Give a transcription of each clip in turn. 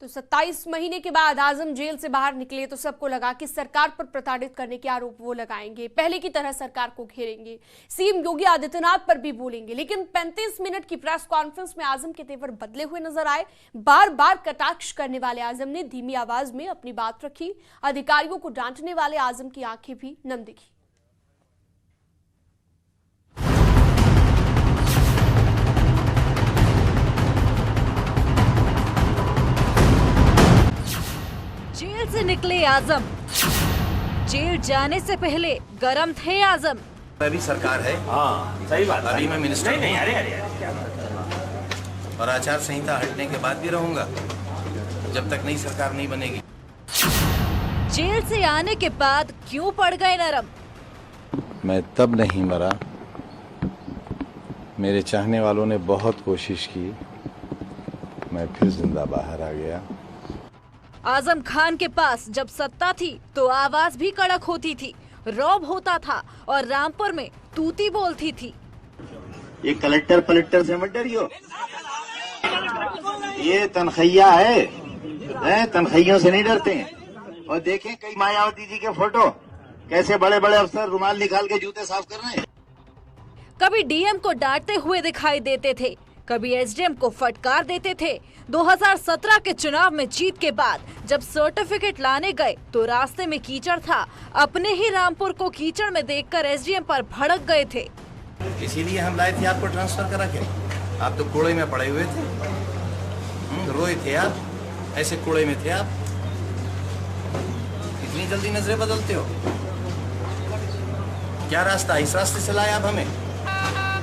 तो 27 महीने के बाद आजम जेल से बाहर निकले तो सबको लगा कि सरकार पर प्रताड़ित करने के आरोप वो लगाएंगे, पहले की तरह सरकार को घेरेंगे, सीएम योगी आदित्यनाथ पर भी बोलेंगे। लेकिन 35 मिनट की प्रेस कॉन्फ्रेंस में आजम के तेवर बदले हुए नजर आए। बार बार कटाक्ष करने वाले आजम ने धीमी आवाज में अपनी बात रखी। अधिकारियों को डांटने वाले आजम की आंखें भी नम दिखी। जेल से निकले आजम, जेल जाने से पहले गरम थे आजम। अभी सरकार है। हाँ सही बात। अभी मैं मिनिस्टर नहीं, अरे क्या और आचार संहिता हटने के बाद भी रहूंगा जब तक नई सरकार नहीं बनेगी। जेल से आने के बाद क्यों पड़ गए नरम? मैं तब नहीं मरा, मेरे चाहने वालों ने बहुत कोशिश की, मैं फिर जिंदा बाहर आ गया। आजम खान के पास जब सत्ता थी तो आवाज भी कड़क होती थी, रौब होता था और रामपुर में तूती बोलती थी। ये कलेक्टर से मत डरियो, ये तनखैया है, तनखैयों से नहीं डरते हैं। और देखें कई मायावती जी के फोटो, कैसे बड़े बड़े अफसर रुमाल निकाल के जूते साफ कर रहे हैं। कभी डीएम को डांटते हुए दिखाई देते थे, कभी एसडीएम को फटकार देते थे। 2017 के चुनाव में जीत के बाद जब सर्टिफिकेट लाने गए तो रास्ते में कीचड़ था। अपने ही रामपुर को कीचड़ में देखकर एसडीएम पर भड़क गए थे। इसीलिए हम लाए थे आपको ट्रांसफर करा के। आप तो कूड़े में पड़े हुए थे, रोए थे आप, ऐसे कूड़े में थे आप। इतनी जल्दी नजरें बदलते हो? क्या रास्ता, इस रास्ते से लाए आप हमें?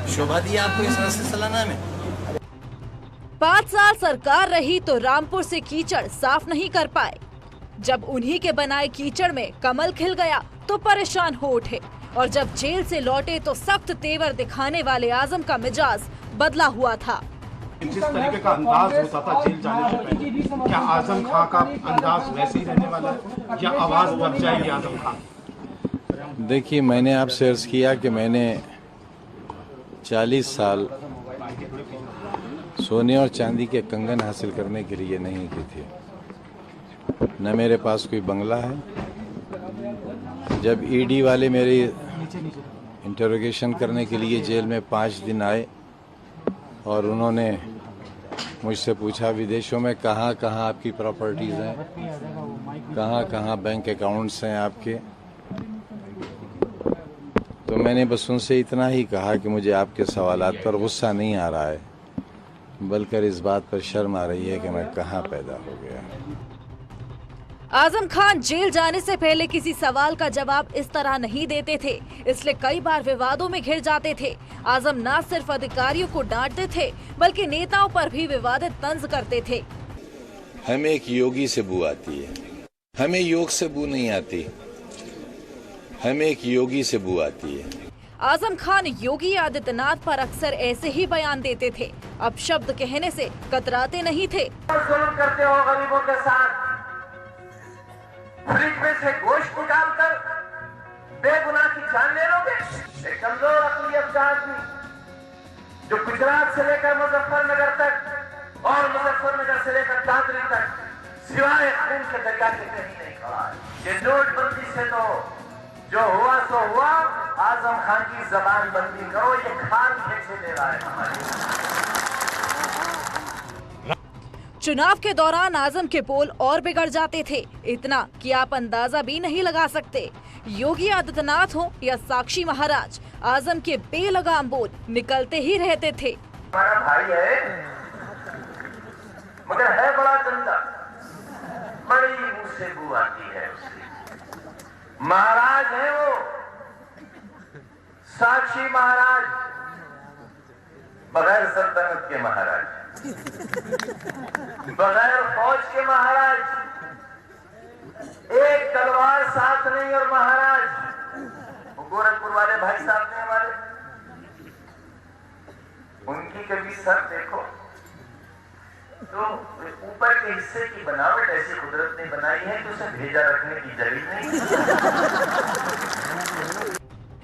शोभा दी आपको इस रास्ते से लाना हमें? 5 साल सरकार रही तो रामपुर से कीचड़ साफ नहीं कर पाए। जब उन्हीं के बनाए कीचड़ में कमल खिल गया तो परेशान हो उठे, और जब जेल से लौटे तो सख्त तेवर दिखाने वाले आजम का मिजाज बदला हुआ था। जिस तरीके का अंदाज होता था जेल जाने से पहले, क्या आजम खान का अंदाज वैसे ही रहने वाला है या आवाज बढ़ जाएगी आजम खान? देखिए, मैंने आपसे अर्ज किया कि मैंने 40 साल सोने और चांदी के कंगन हासिल करने के लिए नहीं की थी। न मेरे पास कोई बंगला है। जब ईडी वाले मेरी इंटरोगेशन करने के लिए जेल में 5 दिन आए और उन्होंने मुझसे पूछा विदेशों में कहाँ कहाँ आपकी प्रॉपर्टीज हैं, कहाँ कहाँ बैंक अकाउंट्स हैं आपके, तो मैंने बस उनसे इतना ही कहा कि मुझे आपके सवालात पर गुस्सा नहीं आ रहा है, बल्कि इस बात पर शर्म आ रही है कि मैं कहाँ पैदा हो गया। आजम खान जेल जाने से पहले किसी सवाल का जवाब इस तरह नहीं देते थे, इसलिए कई बार विवादों में घिर जाते थे। आजम न सिर्फ अधिकारियों को डांटते थे बल्कि नेताओं पर भी विवादित तंज करते थे। हमें एक योगी से बू आती है, हमें योग से बू नहीं आती, हमें एक योगी से बू आती है। आजम खान योगी आदित्यनाथ पर अक्सर ऐसे ही बयान देते थे। अब शब्द कहने से कतराते नहीं थे। जुल्म करते हो गरीबों के साथ, फ्रिज में से गोश्त निकालकर बेगुनाह की जान ले लोगे। एक कमजोर अक़लियत का आदमी जो गुजरात से लेकर मुजफ्फरनगर तक और मुजफ्फरनगर से लेकर दादरी तक सिवाय खून के दरिया के कहीं नहीं खड़ा है। ये नोटबंदी से तो जो हुआ सो हुआ। आजम खान की जबान बंदी करो, ये खान कैसे दे रहा है हमारे। चुनाव के दौरान आजम के पोल और बिगड़ जाते थे, इतना कि आप अंदाजा भी नहीं लगा सकते। योगी आदित्यनाथ हो या साक्षी महाराज, आजम के बेलगाम बोल निकलते ही रहते थे। हमारा भाई है मगर है बड़ा गंदा, बड़ी मुंह से बू आती है उसकी। महाराज है वो, साक्षी महाराज, बगैर सल्तनत के महाराज, बगैर फौज के महाराज, एक तलवार साथ नहीं। और महाराज गोरखपुर वाले भाई साहब ने हमारे, उनकी कभी सर देखो तो ऊपर के हिस्से की बनावट ऐसी कुदरत ने बनाई है कि उसे भेजा रखने की जरूरत नहीं।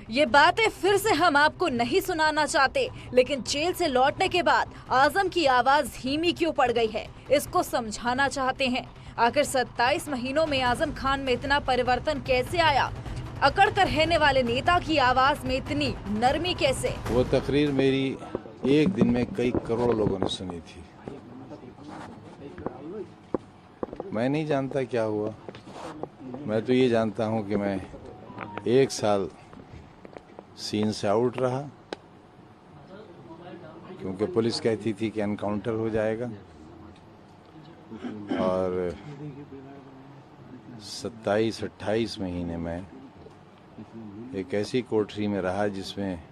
ये बातें फिर से हम आपको नहीं सुनाना चाहते, लेकिन जेल से लौटने के बाद आजम की आवाज धीमी क्यों पड़ गई है, इसको समझाना चाहते हैं। आखिर 27 महीनों में आजम खान में इतना परिवर्तन कैसे आया? अकड़ कर रहने वाले नेता की आवाज में इतनी नरमी कैसे? वो तकरीर मेरी एक दिन में कई करोड़ लोगों ने सुनी थी। मैं नहीं जानता क्या हुआ, मैं तो ये जानता हूँ कि मैं 1 साल सीन से आउट रहा, क्योंकि पुलिस कहती थी कि एनकाउंटर हो जाएगा। और 27-28 महीने में एक ऐसी कोठरी में रहा जिसमें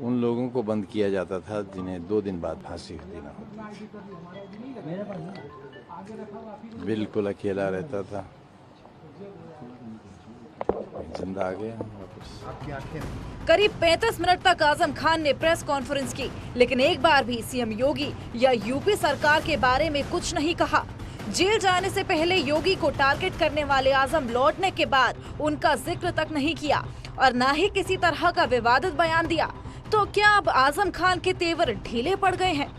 उन लोगों को बंद किया जाता था जिन्हें 2 दिन बाद फांसी देना होती थी। बिल्कुल अकेला रहता था, जिंदा आ गया वापस। करीब 35 मिनट तक आजम खान ने प्रेस कॉन्फ्रेंस की, लेकिन एक बार भी सीएम योगी या यूपी सरकार के बारे में कुछ नहीं कहा। जेल जाने से पहले योगी को टारगेट करने वाले आजम लौटने के बाद उनका जिक्र तक नहीं किया और न ही किसी तरह का विवादित बयान दिया। तो क्या अब आजम खान के तेवर ढीले पड़ गए हैं?